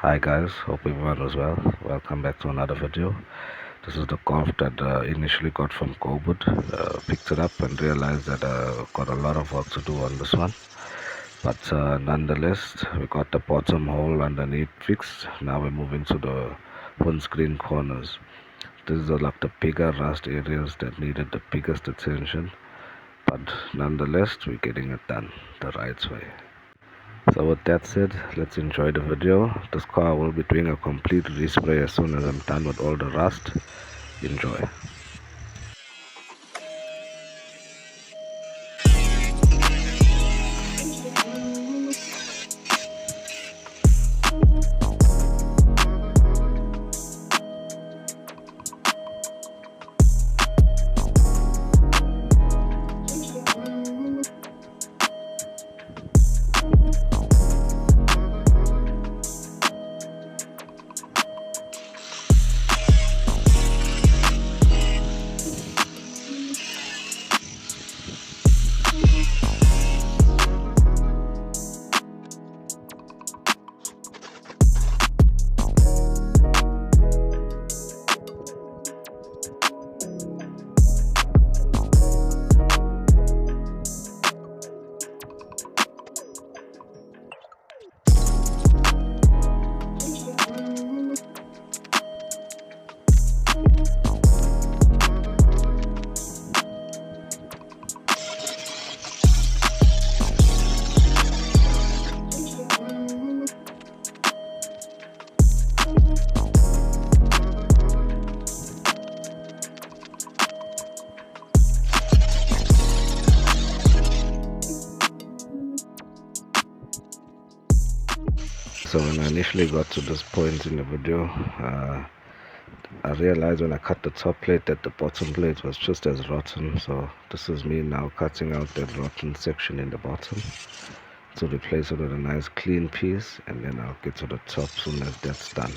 Hi guys, hope everyone is well. Welcome back to another video. This is the Golf that initially got from Gowood. Picked it up and realized that got a lot of work to do on this one. But nonetheless, we got the bottom hole underneath fixed. Now we're moving to the windscreen corners. These are like the bigger rust areas that needed the biggest attention. But nonetheless, we're getting it done the right way. So with that said, let's enjoy the video. This car will be doing a complete respray as soon as I'm done with all the rust. Enjoy. So when I initially got to this point in the video, I realized when I cut the top plate that the bottom plate was just as rotten. So this is me now cutting out that rotten section in the bottom to replace it with a nice clean piece, and then I'll get to the top soon as that's done.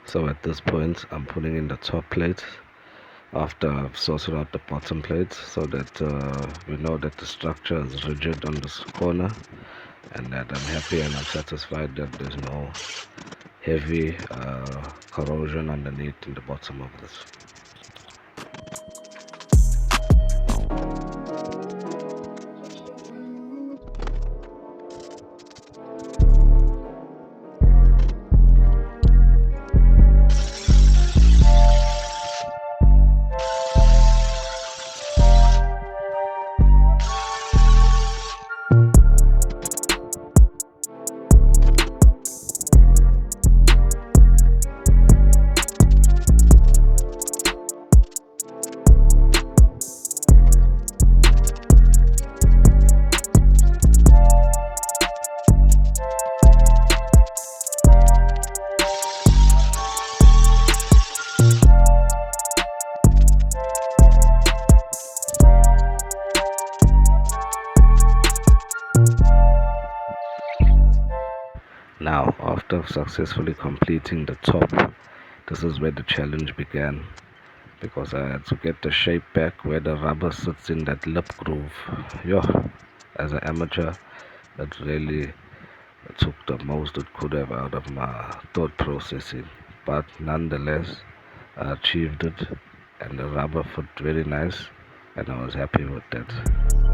So at this point, I'm putting in the top plate after I've sorted out the bottom plate, so that we know that the structure is rigid on this corner, and that I'm happy and I'm satisfied that there's no heavy corrosion underneath in the bottom of this. Now, after successfully completing the top, this is where the challenge began, because I had to get the shape back where the rubber sits in that lip groove. Yo, as an amateur, that really took the most it could have out of my thought processing. But nonetheless, I achieved it, and the rubber fit very nice, and I was happy with that.